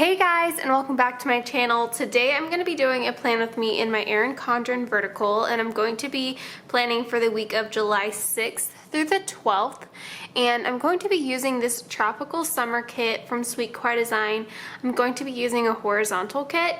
Hey guys, and welcome back to my channel. Today I'm going to be doing a plan with me in my Erin Condren vertical, and I'm going to be planning for the week of July 6th through the 12th, and I'm going to be using this tropical summer kit from Sweet Kawaii Design. I'm going to be using a horizontal kit,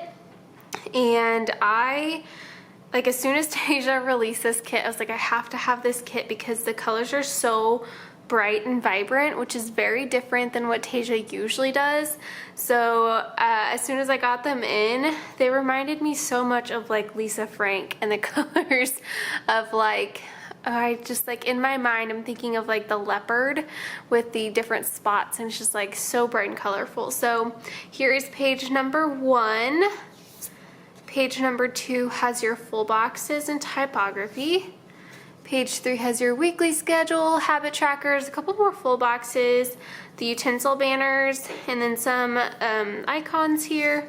and as soon as Tasia released this kit, I was like, I have to have this kit because the colors are so bright and vibrant, which is very different than what Tasia usually does. So as soon as I got them in, they reminded me so much of like Lisa Frank, and the colors of in my mind I'm thinking of like the leopard with the different spots, and it's just like so bright and colorful. So here is page number 1. Page number 2 has your full boxes and typography. Page 3 has your weekly schedule, habit trackers, a couple more full boxes, the utensil banners, and then some icons here.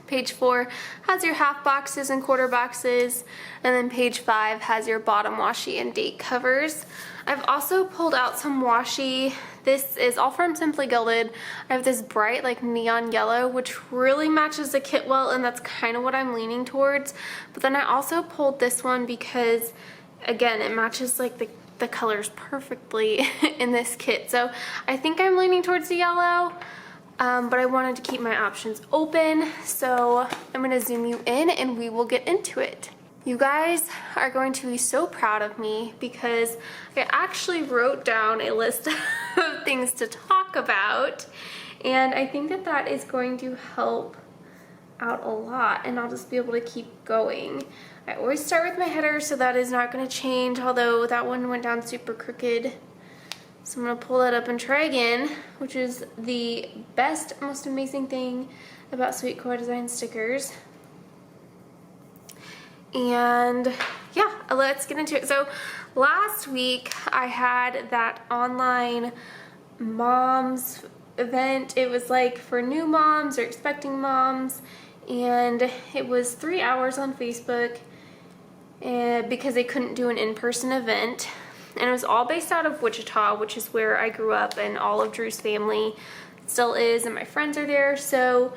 Page 4 has your half boxes and quarter boxes, and then page 5 has your bottom washi and date covers. I've also pulled out some washi. This is all from Simply Gilded. I have this bright like neon yellow, which really matches the kit well, and that's kind of what I'm leaning towards. But then I also pulled this one because again, it matches like the colors perfectly in this kit. So I think I'm leaning towards the yellow, but I wanted to keep my options open. So I'm gonna zoom you in and we will get into it. You guys are going to be so proud of me because I actually wrote down a list of things to talk about, and I think that that is going to help out a lot, and I'll just be able to keep going. I always start with my header, so that is not going to change, although that one went down super crooked. So I'm going to pull that up and try again, which is the best, most amazing thing about Sweet Kawaii Design stickers. And yeah, let's get into it. So last week I had that online moms event. It was like for new moms or expecting moms, and it was 3 hours on Facebook because they couldn't do an in-person event. And it was all based out of Wichita, which is where I grew up, and all of Drew's family still is, and my friends are there. So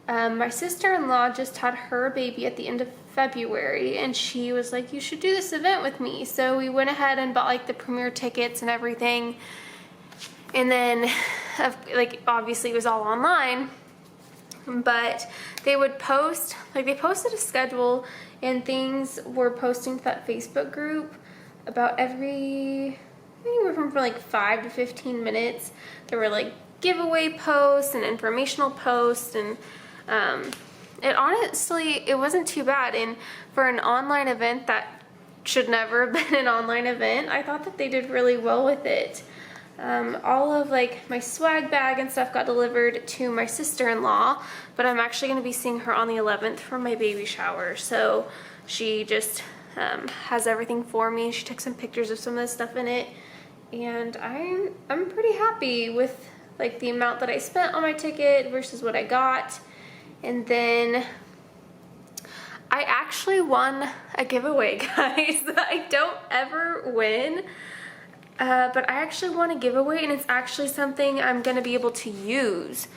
my sister-in-law just had her baby at the end of February, and she was like, you should do this event with me. So we went ahead and bought like the premiere tickets and everything. And then obviously it was all online, but they would post, they posted a schedule, and things were posting to that Facebook group about anywhere from like 5 to 15 minutes. There were like giveaway posts and informational posts, and it wasn't too bad. And for an online event that should never have been an online event, I thought that they did really well with it. All of like my swag bag and stuff got delivered to my sister-in-law, but I'm actually going to be seeing her on the 11th for my baby shower. So she just has everything for me. She took some pictures of some of the stuff in it, and I'm pretty happy with like the amount that I spent on my ticket versus what I got. And then I actually won a giveaway, guys. I don't ever win. But I actually won a giveaway, and it's actually something I'm going to be able to use.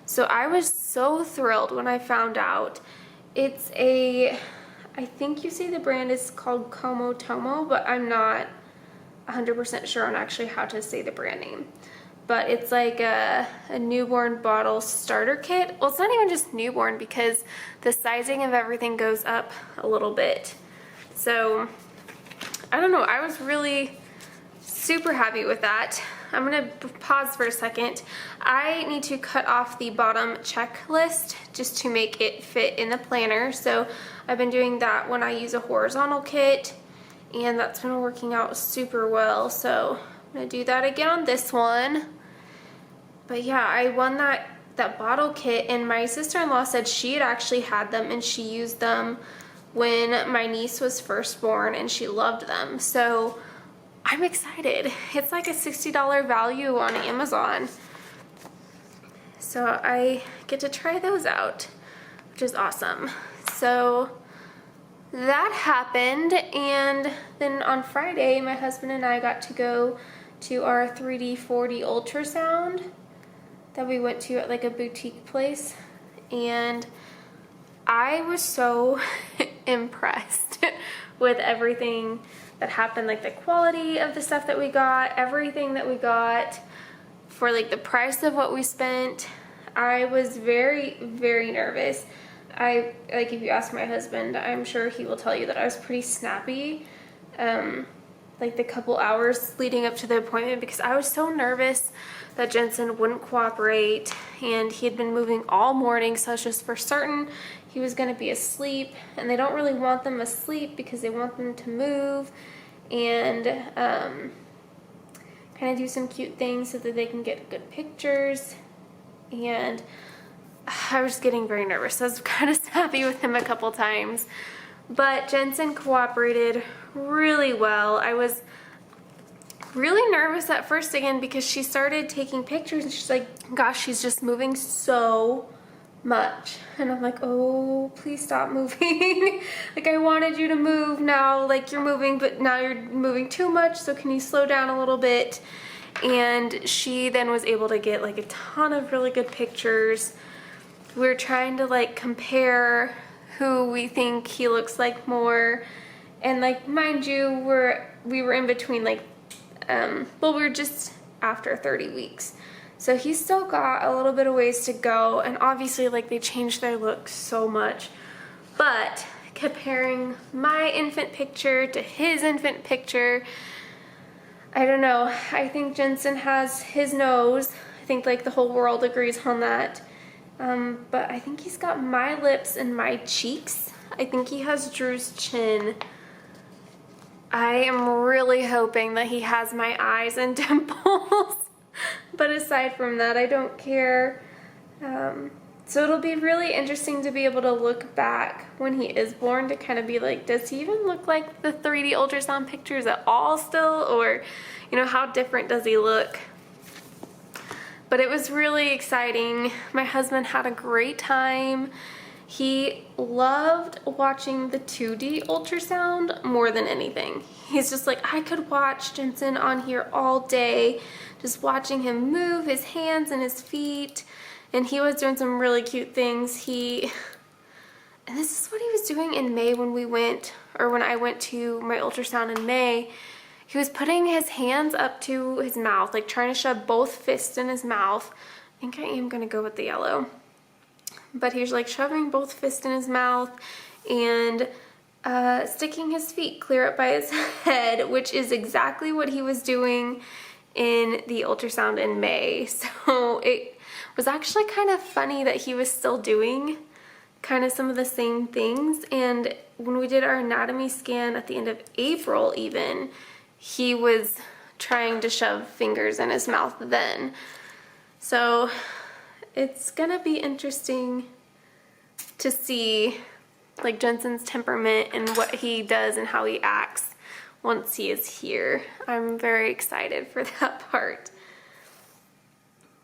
So I was so thrilled when I found out. It's I think you see the brand is called Como Tomo, but I'm not 100% sure on actually how to say the brand name. But it's like a newborn bottle starter kit. Well, it's not even just newborn because the sizing of everything goes up a little bit. So I don't know, I was really super happy with that. I'm gonna pause for a second. I need to cut off the bottom checklist just to make it fit in the planner. So I've been doing that when I use a horizontal kit, and that's been working out super well. So I'm gonna do that again on this one. But yeah, I won that bottle kit, and my sister-in-law said she had actually had them and she used them when my niece was first born, and she loved them. So I'm excited. It's like a $60 value on Amazon. So I get to try those out, which is awesome. So that happened, and then on Friday, my husband and I got to go to our 3D 4D ultrasound that we went to at like a boutique place and I was so impressed with everything that happened, like the quality of the stuff that we got, everything that we got for like the price of what we spent. I was very, very nervous. Like, if you ask my husband, I'm sure he will tell you that I was pretty snappy, like the couple hours leading up to the appointment, because I was so nervous that Jensen wouldn't cooperate, and he had been moving all morning, so I was just for certain he was going to be asleep, and they don't really want them asleep because they want them to move and kind of do some cute things so that they can get good pictures. And I was getting very nervous. I was kind of snappy with him a couple times, but Jensen cooperated really well. I was really nervous at first again because she started taking pictures and she's like, gosh, she's just moving so much. And I'm like, oh, please stop moving. Like, I wanted you to move now, like you're moving, but now you're moving too much, so can you slow down a little bit? And she then was able to get like a ton of really good pictures. We were trying to like compare who we think he looks like more, and like, mind you, we were in between like well, we were just after 30 weeks, so he's still got a little bit of ways to go, and obviously like they changed their look so much. But comparing my infant picture to his infant picture, I don't know, I think Jensen has his nose. I think like the whole world agrees on that. But I think he's got my lips and my cheeks. I think he has Drew's chin. I am really hoping that he has my eyes and dimples. But aside from that, I don't care. So it'll be really interesting to be able to look back when he is born to kind of be like, does he even look like the 3D ultrasound pictures at all still? Or, you know, how different does he look? But it was really exciting. My husband had a great time. He loved watching the 2D ultrasound more than anything. He's just like, I could watch Jensen on here all day, just watching him move his hands and his feet. And he was doing some really cute things. And this is what he was doing in May when we went, or when I went to my ultrasound in May. He was putting his hands up to his mouth, like trying to shove both fists in his mouth. I think I am gonna go with the yellow. But he was like shoving both fists in his mouth and sticking his feet clear up by his head, which is exactly what he was doing in the ultrasound in May. So it was actually kind of funny that he was still doing kind of some of the same things. And when we did our anatomy scan at the end of April even, he was trying to shove fingers in his mouth then. So it's gonna be interesting to see like Jensen's temperament and what he does and how he acts once he is here. I'm very excited for that part.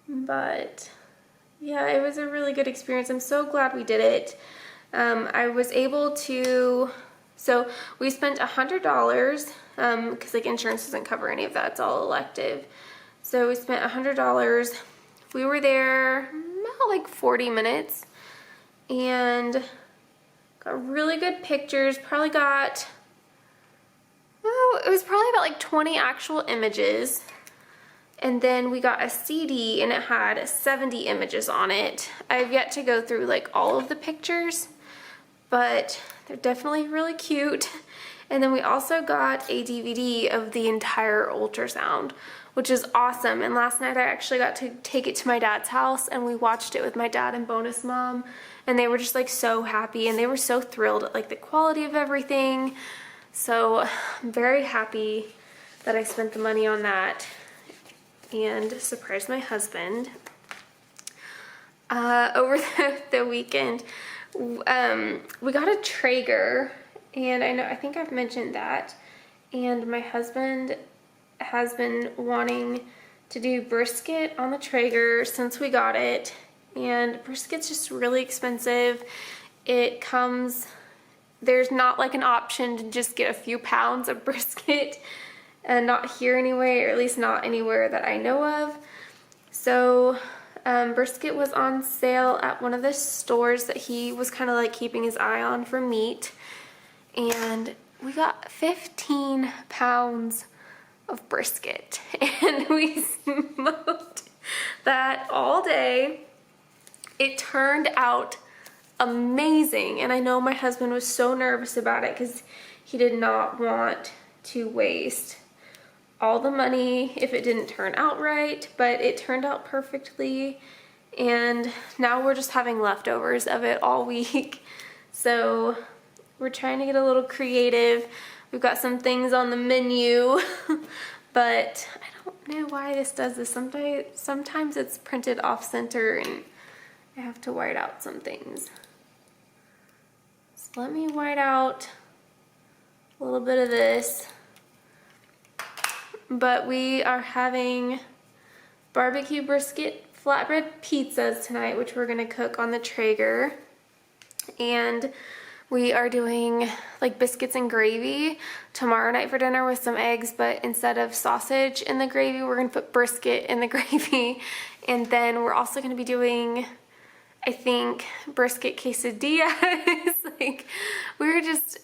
But yeah, it was a really good experience. I'm so glad we did it. I was able to, so we spent $100 because like insurance doesn't cover any of that, it's all elective. So we spent $100. We were there about like 40 minutes and got really good pictures. Probably got, oh, it was probably about like 20 actual images. And then we got a CD and it had 70 images on it. I've yet to go through like all of the pictures, but they're definitely really cute. And then we also got a DVD of the entire ultrasound, which is awesome. And last night I actually got to take it to my dad's house and we watched it with my dad and bonus mom. And they were just like so happy and they were so thrilled at like the quality of everything. So I'm very happy that I spent the money on that and surprised my husband. Over the weekend, we got a Traeger, and I think I've mentioned that, and my husband has been wanting to do brisket on the Traeger since we got it, and brisket's just really expensive. It comes, there's not like an option to just get a few pounds of brisket, and not here anyway, or at least not anywhere that I know of. So Brisket was on sale at one of the stores that he was kind of like keeping his eye on for meat. And we got 15 pounds of brisket. And we smoked that all day. It turned out amazing. And I know my husband was so nervous about it because he did not want to waste all the money if it didn't turn out right, but it turned out perfectly, and now we're just having leftovers of it all week. So we're trying to get a little creative. We've got some things on the menu, but I don't know why this does this. Sometimes it's printed off center and I have to white out some things. So let me white out a little bit of this. But we are having barbecue brisket flatbread pizzas tonight, which we're gonna cook on the Traeger. And we are doing like biscuits and gravy tomorrow night for dinner with some eggs, but instead of sausage in the gravy, we're gonna put brisket in the gravy. And then we're also gonna be doing, I think, brisket quesadillas. Like, we're just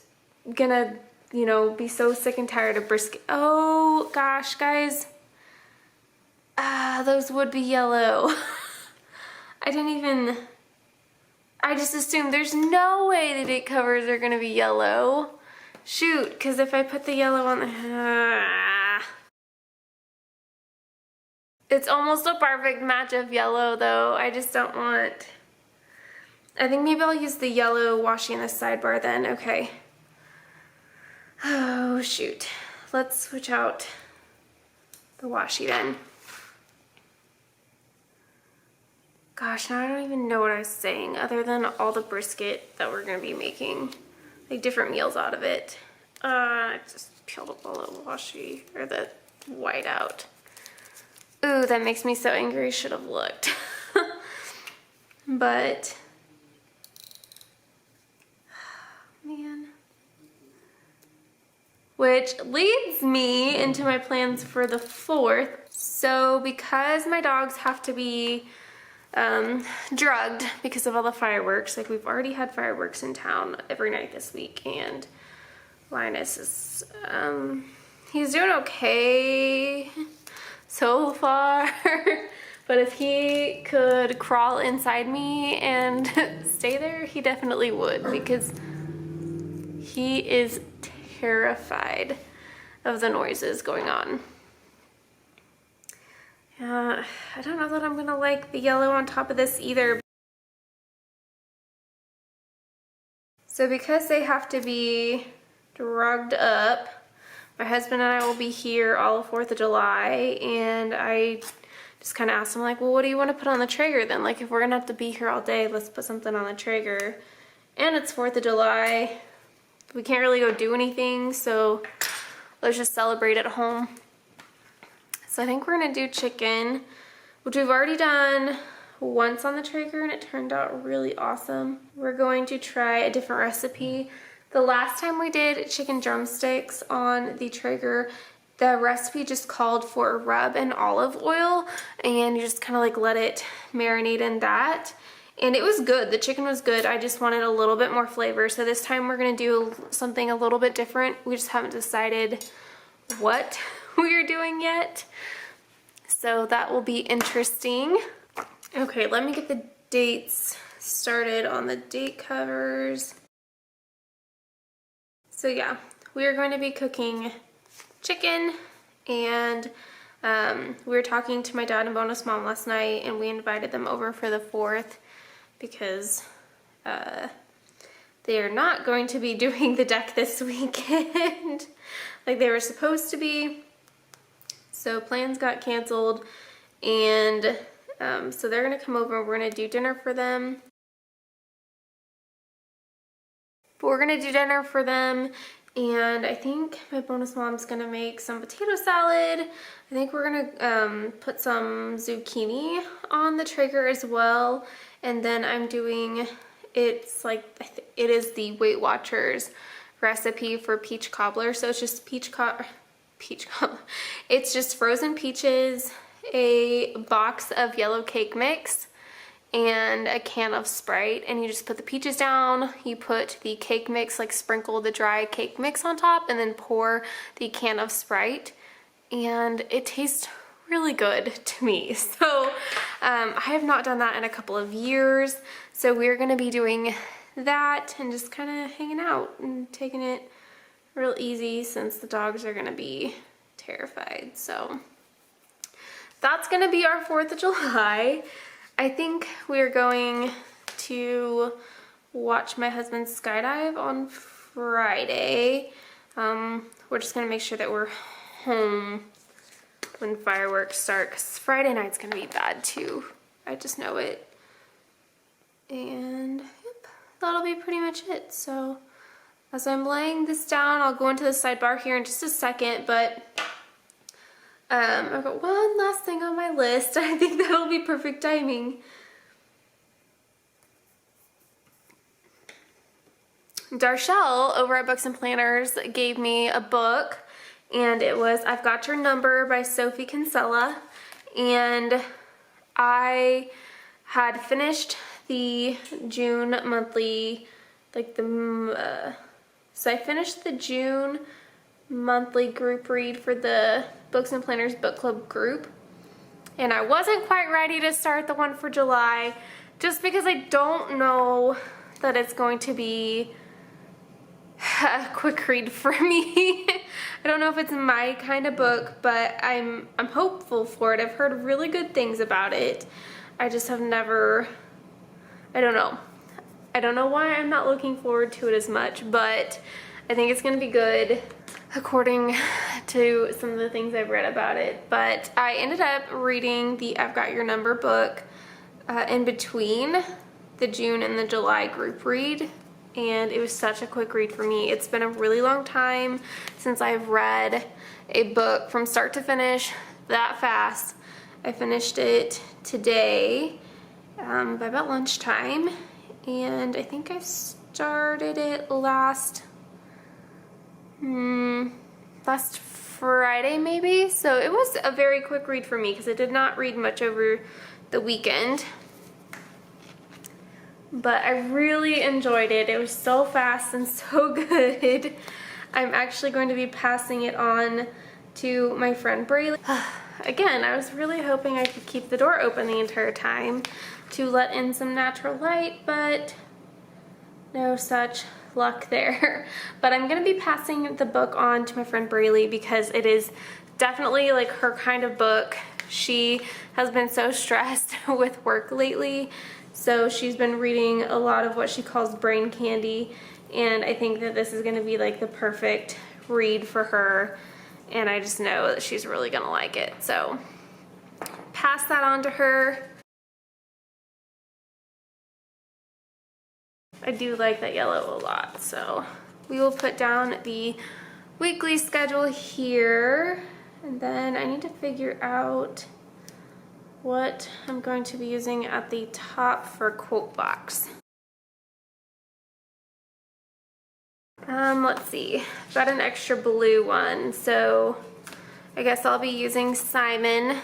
gonna, you know, be so sick and tired of brisket. Oh gosh, guys. Those would be yellow. I just assumed there's no way the date covers are gonna be yellow. Shoot, because if I put the yellow on the... It's almost a perfect match of yellow though. I just don't want... I think maybe I'll use the yellow washi in the sidebar then. Okay. Oh shoot, let's switch out the washi then. Gosh, now I don't even know what I was saying other than all the brisket that we're gonna be making, like different meals out of it. I just peeled up all the washi, or the white out. Ooh, that makes me so angry, should have looked. But, man. Which leads me into my plans for the 4th. So because my dogs have to be drugged because of all the fireworks, like we've already had fireworks in town every night this week, and Linus is, he's doing okay so far. But if he could crawl inside me and stay there, he definitely would, because he is terrified of the noises going on. I don't know that I'm gonna like the yellow on top of this either. So because they have to be drugged up, my husband and I will be here all of 4th of July, and I just kind of asked him, like, well, what do you want to put on the Traeger then? Like, if we're gonna have to be here all day, let's put something on the Traeger. And it's 4th of July. We can't really go do anything, so let's just celebrate at home. So I think we're gonna do chicken, which we've already done once on the Traeger and it turned out really awesome. We're going to try a different recipe. The last time we did chicken drumsticks on the Traeger, the recipe just called for a rub and olive oil, and you just kind of like let it marinate in that. And it was good. The chicken was good. I just wanted a little bit more flavor. So this time we're gonna do something a little bit different. We just haven't decided what we are doing yet. So that will be interesting. Okay, let me get the dates started on the date covers. So yeah, we are going to be cooking chicken, and we were talking to my dad and bonus mom last night, and we invited them over for the 4th because they are not going to be doing the deck this weekend like they were supposed to be. So plans got canceled, and so they're gonna come over and we're gonna do dinner for them. But we're gonna do dinner for them, and I think my bonus mom's gonna make some potato salad. I think we're gonna put some zucchini on the Traeger as well. And then I'm doing, it's like, it is the Weight Watchers recipe for peach cobbler. So it's just peach cobbler. It's just frozen peaches a box of yellow cake mix and a can of Sprite, and you just put the peaches down, you put the cake mix, like sprinkle the dry cake mix on top, and then pour the can of Sprite, and it tastes really good to me. So I have not done that in a couple of years, so we're gonna be doing that and just kind of hanging out and taking it real easy since the dogs are gonna be terrified. So that's gonna be our 4th of July. I think we're going to watch my husband skydive on Friday. We're just gonna make sure that we're home when fireworks start, because Friday night's gonna be bad too. I just know it. And yep, that'll be pretty much it. So as I'm laying this down, I'll go into the sidebar here in just a second, but I've got one last thing on my list. I think that'll be perfect timing. Darshell over at Books and Planners gave me a book, and it was I've Got Your Number by Sophie Kinsella, and I had finished the June monthly, so I finished the June monthly group read for the Books and Planners book club group, and I wasn't quite ready to start the one for July just because I don't know that it's going to be a quick read for me. I don't know if it's my kind of book, but I'm hopeful for it. I've heard really good things about it. I just have never, I don't know why I'm not looking forward to it as much, but I think it's gonna be good according to some of the things I've read about it. But I ended up reading the I've Got Your Number book in between the June and the July group read, and it was such a quick read for me. It's been a really long time since I've read a book from start to finish that fast. I finished it today by about lunchtime, and I think I started it last Friday maybe. So it was a very quick read for me because I did not read much over the weekend, but I really enjoyed it. It was so fast and so good. I'm actually going to be passing it on to my friend Braylee. Again, I was really hoping I could keep the door open the entire time to let in some natural light, but no such luck there. But I'm gonna be passing the book on to my friend Braylee because it is definitely like her kind of book. She has been so stressed with work lately, so she's been reading a lot of what she calls brain candy, and I think that this is gonna be like the perfect read for her, and I just know that she's really gonna like it. So pass that on to her. I do like that yellow a lot, so we will put down the weekly schedule here, and then I need to figure out what I'm going to be using at the top for quote box. Let's see, I've got an extra blue one, so I guess I'll be using Simon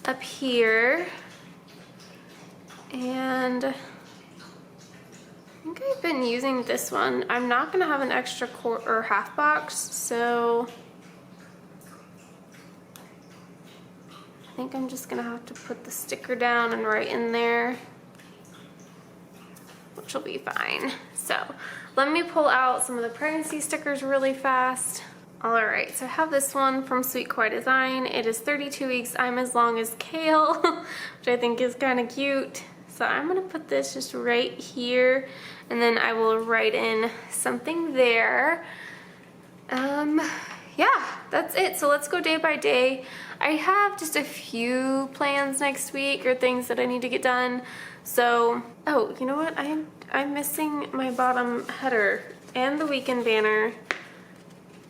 up here, and I think I've been using this one. I'm not gonna have an extra quarter or half box, so I think I'm just gonna have to put the sticker down and write in there, which will be fine. So let me pull out some of the pregnancy stickers really fast. All right, so I have this one from Sweet Kawaii Design. It is 32 weeks, I'm as long as Kale, which I think is kind of cute. So I'm gonna put this just right here, and then I will write in something there. Yeah, that's it. So let's go day by day. I have just a few plans next week or things that I need to get done. So, oh, you know what? I'm missing my bottom header and the weekend banner.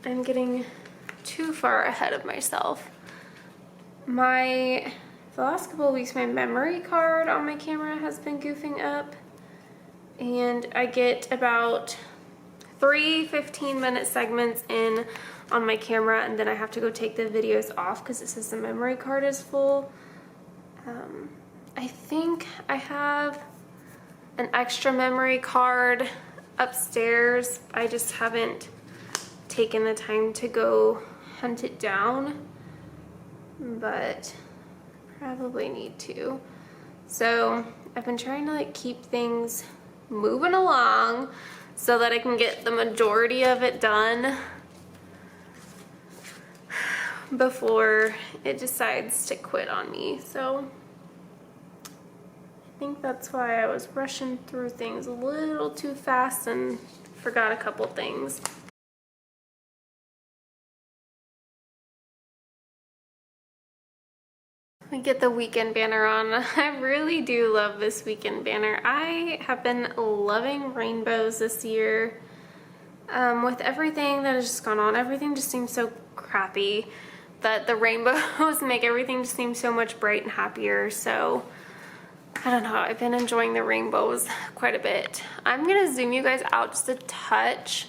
I'm getting too far ahead of myself. The last couple of weeks, my memory card on my camera has been goofing up, and I get about 3 15-minute segments in on my camera, and then I have to go take the videos off because it says the memory card is full. I think I have an extra memory card upstairs. I just haven't taken the time to go hunt it down, but probably need to. So I've been trying to like keep things moving along so that I can get the majority of it done before it decides to quit on me. So I think that's why I was rushing through things a little too fast and forgot a couple things. We get the weekend banner on. I really do love this weekend banner. I have been loving rainbows this year. With everything that has just gone on, everything just seems so crappy that the rainbows make everything just seem so much bright and happier. So I don't know, I've been enjoying the rainbows quite a bit. I'm gonna zoom you guys out just a touch,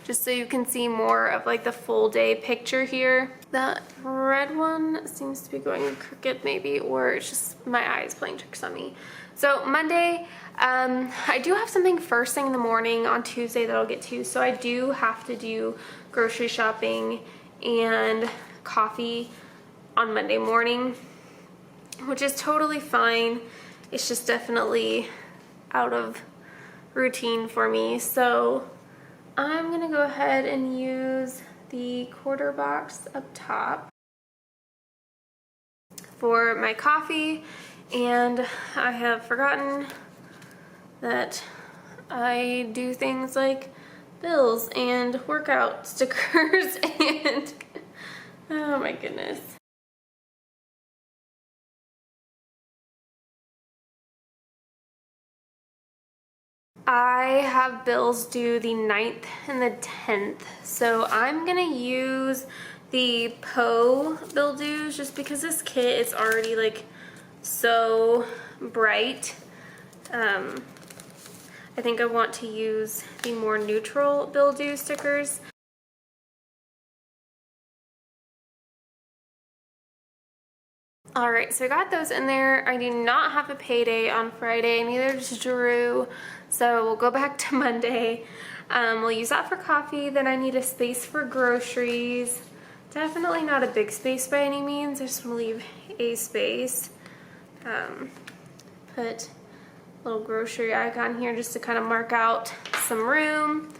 just so you can see more of like the full day picture here. That red one seems to be going crooked maybe, or it's just my eyes playing tricks on me. So Monday, I do have something first thing in the morning on Tuesday that I'll get to. So I do have to do grocery shopping and coffee on Monday morning, which is totally fine. It's just definitely out of routine for me. So I'm gonna go ahead and use the quarter box up top for my coffee, and I have forgotten that I do things like bills and workout stickers and oh my goodness. I have bills due the 9th and the 10th, so I'm gonna use the Poe bill dues just because this kit is already like so bright. I think I want to use the more neutral bill due stickers. Alright, so I got those in there. I do not have a payday on Friday, neither does Drew, so we'll go back to Monday. We'll use that for coffee. Then I need a space for groceries. Definitely not a big space by any means, I just want to leave a space. Put a little grocery icon here just to kind of mark out some room.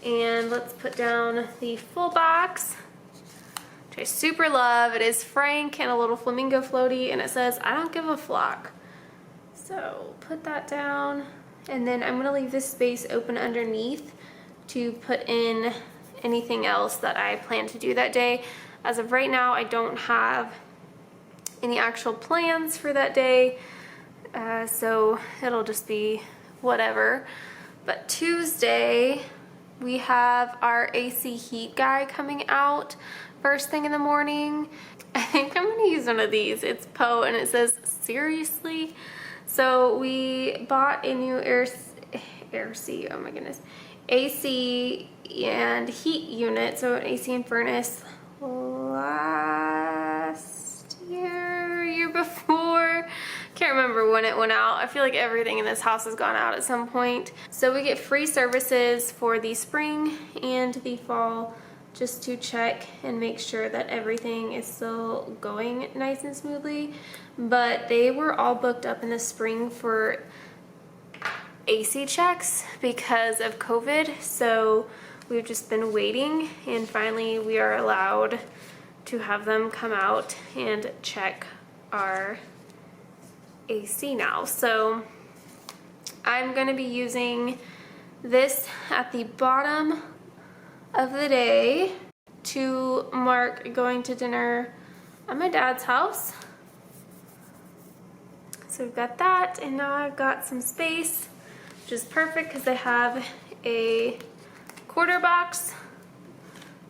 And let's put down the full box, I super love. It is Frank and a little flamingo floaty, and it says, "I don't give a flock." So put that down, and then I'm gonna leave this space open underneath to put in anything else that I plan to do that day. As of right now, I don't have any actual plans for that day, so it'll just be whatever. But Tuesday, we have our AC heat guy coming out first thing in the morning. I think I'm gonna use one of these. It's Poe and it says seriously. So we bought a new oh my goodness, AC and heat unit, so an AC and furnace last year before. Can't remember when it went out. I feel like everything in this house has gone out at some point. So we get free services for the spring and the fall, just to check and make sure that everything is still going nice and smoothly. But they were all booked up in the spring for AC checks because of COVID, so we've just been waiting, and finally we are allowed to have them come out and check our AC now. So I'm going to be using this at the bottom of the day to mark going to dinner at my dad's house. So we've got that, and now I've got some space, which is perfect because I have a quarter box,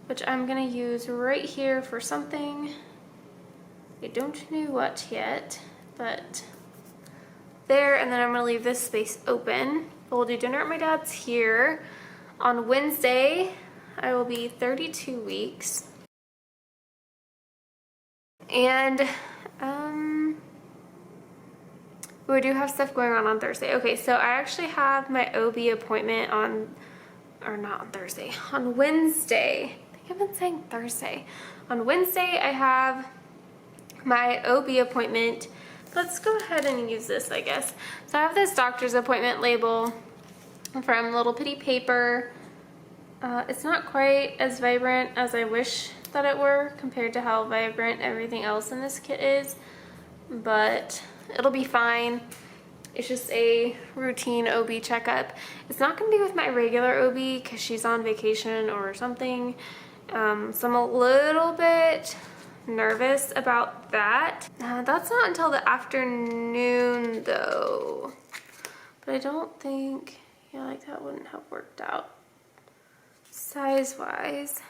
which I'm gonna use right here for something. I don't know what yet, but there, and then I'm gonna leave this space open. We'll do dinner at my dad's here. On Wednesday, I will be 32 weeks. And we do have stuff going on Thursday. Okay, so I actually have my OB appointment on, or not on Thursday, on Wednesday. I think I've been saying Thursday. On Wednesday, I have my OB appointment. Let's go ahead and use this, I guess. So I have this doctor's appointment label from Little Pittie paper. It's not quite as vibrant as I wish that it were compared to how vibrant everything else in this kit is, but it'll be fine. It's just a routine OB checkup. It's not going to be with my regular OB because she's on vacation or something, so I'm a little bit nervous about that. That's not until the afternoon though, but I don't think, yeah, like that wouldn't have worked out size wise.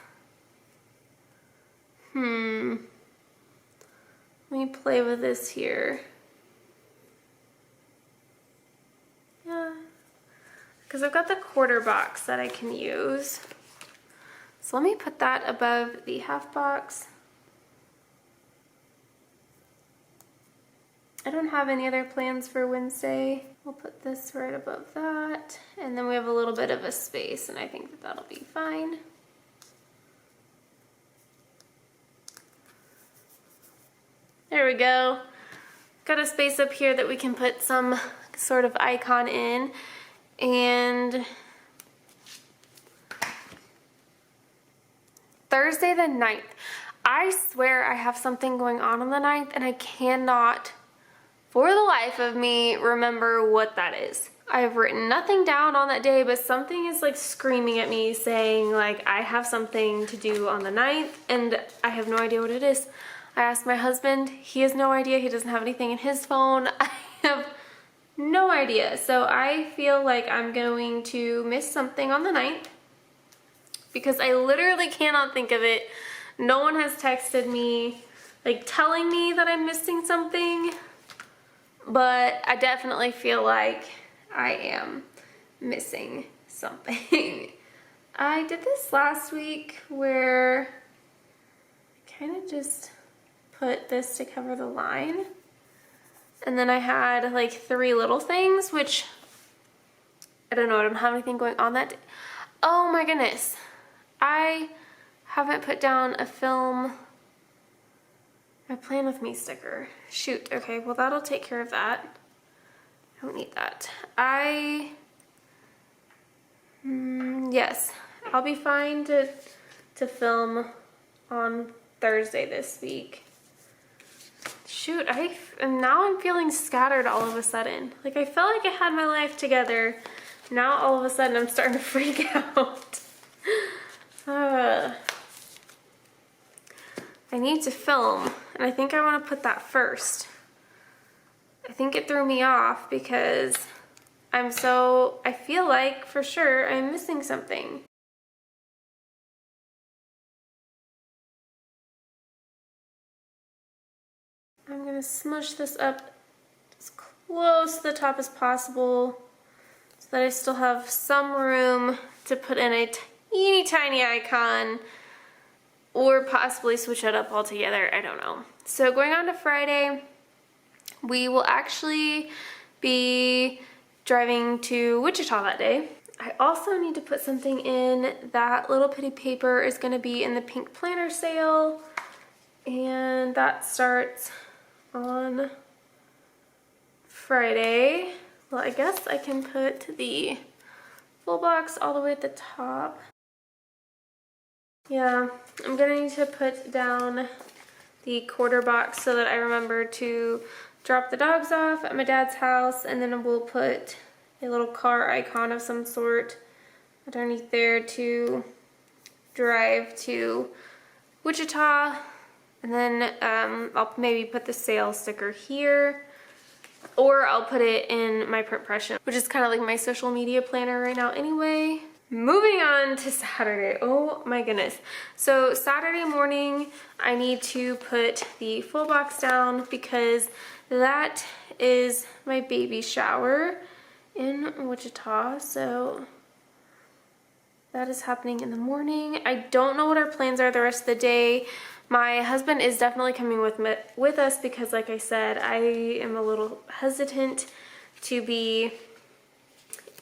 Let me play with this here. Yeah, because I've got the quarter box that I can use. So let me put that above the half box. I don't have any other plans for Wednesday. We'll put this right above that. And then we have a little bit of a space, and I think that that'll be fine. There we go. Got a space up here that we can put some sort of icon in. And Thursday the 9th. I swear I have something going on the 9th, and I cannot for the life of me remember what that is. I have written nothing down on that day, but something is like screaming at me saying like I have something to do on the 9th, and I have no idea what it is. I asked my husband, he has no idea, he doesn't have anything in his phone. I have no idea. So I feel like I'm going to miss something on the 9th because I literally cannot think of it. No one has texted me like telling me that I'm missing something. But I definitely feel like I am missing something. I did this last week where I kind of just put this to cover the line. And then I had like 3 little things, which I don't know, I don't have anything going on that day. Oh my goodness. I haven't put down a film my Plan With Me sticker. Shoot, okay, well that'll take care of that. I don't need that. Yes, I'll be fine to film on Thursday this week. Shoot, now I'm feeling scattered all of a sudden. Like I felt like I had my life together. Now all of a sudden I'm starting to freak out. I need to film, and I think I want to put that first. I think it threw me off because I feel like for sure I'm missing something. I'm gonna smush this up as close to the top as possible so that I still have some room to put in a teeny tiny icon, or possibly switch it up altogether, I don't know. So going on to Friday, we will actually be driving to Wichita that day. I also need to put something in that Little Pittie paper is going to be in the pink planner sale, and that starts on Friday. Well, I guess I can put the full box all the way at the top. Yeah, I'm gonna need to put down the quarter box so that I remember to drop the dogs off at my dad's house, and then we'll put a little car icon of some sort underneath there to drive to Wichita. And then I'll maybe put the sale sticker here, or I'll put it in my print impression, which is kind of like my social media planner right now anyway. Moving on to Saturday. Oh my goodness. So Saturday morning, I need to put the full box down because that is my baby shower in Wichita. So that is happening in the morning. I don't know what our plans are the rest of the day. My husband is definitely coming with us because, like I said, I am a little hesitant to be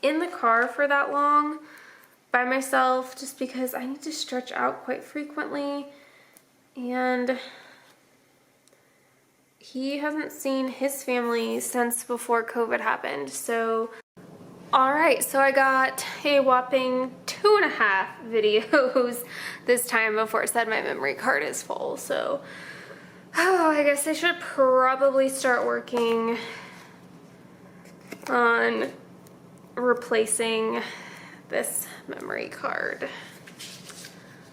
in the car for that long by myself just because I need to stretch out quite frequently, and he hasn't seen his family since before COVID happened. So alright, so I got a whopping 2.5 videos this time before it said my memory card is full. So I guess I should probably start working on replacing this memory card,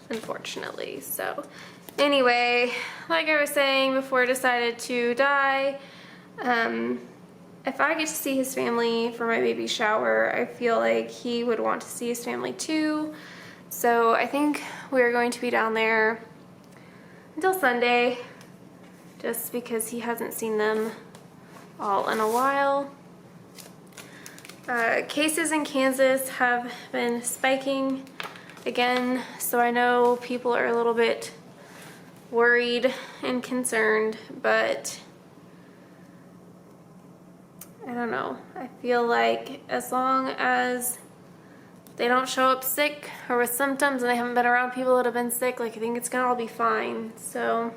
unfortunately. So anyway, like I was saying before I decided to die, if I get to see his family for my baby shower, I feel like he would want to see his family too. So I think we're going to be down there until Sunday, just because he hasn't seen them all in a while. Cases in Kansas have been spiking again, so I know people are a little bit worried and concerned, but I don't know. I feel like as long as they don't show up sick or with symptoms and they haven't been around people that have been sick, like, I think it's gonna all be fine. So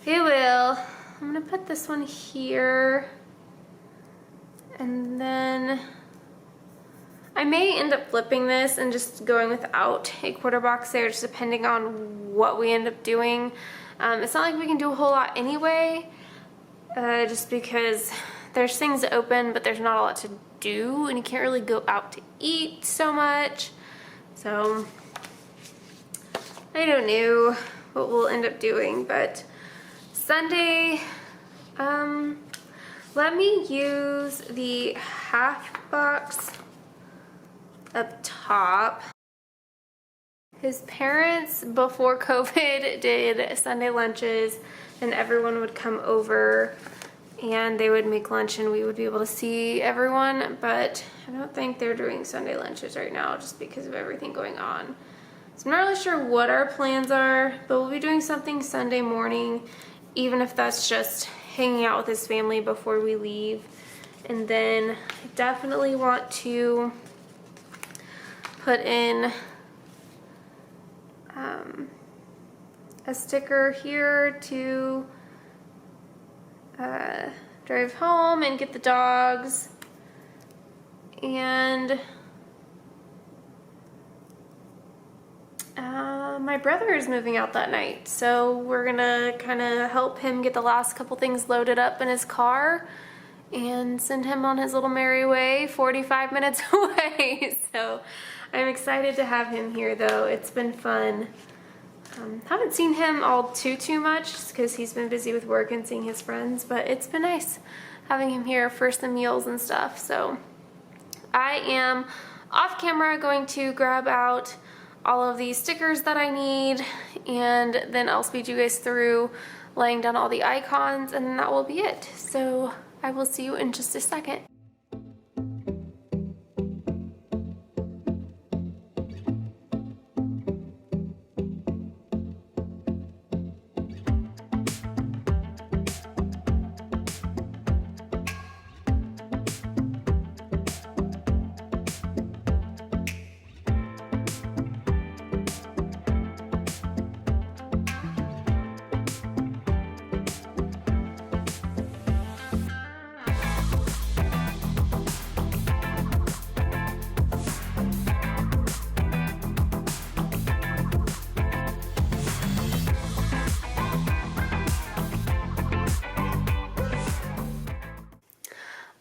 it will. I'm gonna put this one here, and then I may end up flipping this and just going without a quarter box there, just depending on what we end up doing. It's not like we can do a whole lot anyway, just because there's things open, but there's not a lot to do, and you can't really go out to eat so much. So I don't know what we'll end up doing, but Sunday, let me use the half box up top. His parents before COVID did Sunday lunches, and everyone would come over and they would make lunch and we would be able to see everyone, but I don't think they're doing Sunday lunches right now just because of everything going on. So I'm not really sure what our plans are, but we'll be doing something Sunday morning, even if that's just hanging out with his family before we leave. And then I definitely want to put in a sticker here to drive home and get the dogs. And my brother is moving out that night, so we're gonna kind of help him get the last couple things loaded up in his car and send him on his little merry way, 45 minutes away. So I'm excited to have him here, though. It's been fun. Haven't seen him all too much just because he's been busy with work and seeing his friends, but it's been nice having him here for some meals and stuff. So I am off camera going to grab out all of these stickers that I need, and then I'll speed you guys through laying down all the icons, and that will be it. So I will see you in just a second.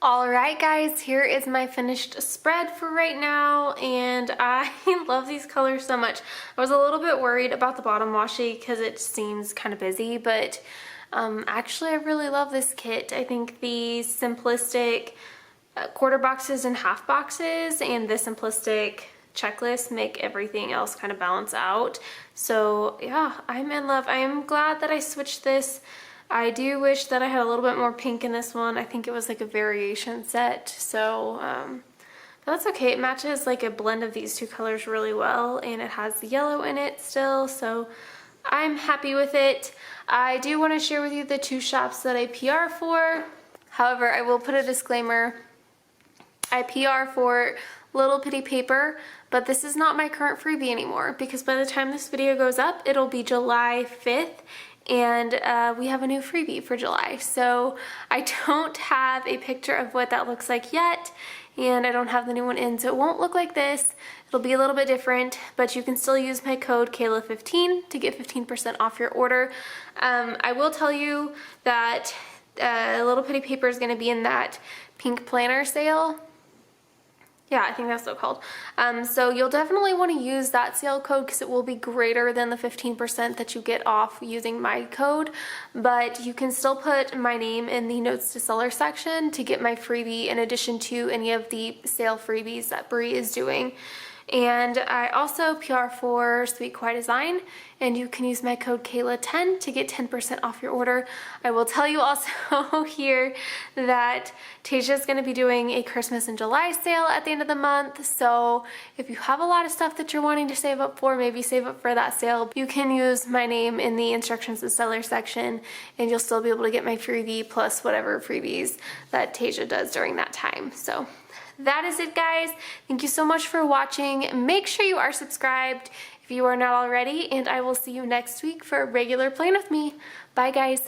Alright guys, here is my finished spread for right now, and I love these colors so much. I was a little bit worried about the bottom washi because it seems kind of busy, but actually I really love this kit. I think the simplistic quarter boxes and half boxes and the simplistic checklist make everything else kind of balance out. So yeah, I'm in love. I am glad that I switched this. I do wish that I had a little bit more pink in this one. I think it was like a variation set, so That's okay. It matches like a blend of these two colors really well, and it has the yellow in it still, so I'm happy with it. I do want to share with you the two shops that I PR for. However, I will put a disclaimer. I PR for Little Pittie Paper, but this is not my current freebie anymore because by the time this video goes up, it'll be July 5th, and we have a new freebie for July. So I don't have a picture of what that looks like yet, and I don't have the new one in, so it won't look like this. It'll be a little bit different, but you can still use my code Kayla15 to get 15% off your order. I will tell you that Little Pittie Paper is going to be in that pink planner sale. Yeah, I think that's so called. So you'll definitely want to use that sale code because it will be greater than the 15% that you get off using my code. But you can still put my name in the notes to seller section to get my freebie in addition to any of the sale freebies that Brie is doing. And I also PR for Sweet Kawaii Design, and you can use my code Kayla10 to get 10% off your order. I will tell you also here that Tasia is going to be doing a Christmas in July sale at the end of the month, so if you have a lot of stuff that you're wanting to save up for, maybe save up for that sale, you can use my name in the instructions to seller section, and you'll still be able to get my freebie plus whatever freebies that Tasia does during that time. So that is it, guys. Thank you so much for watching. Make sure you are subscribed if you are not already, and I will see you next week for a regular plan with me. Bye, guys.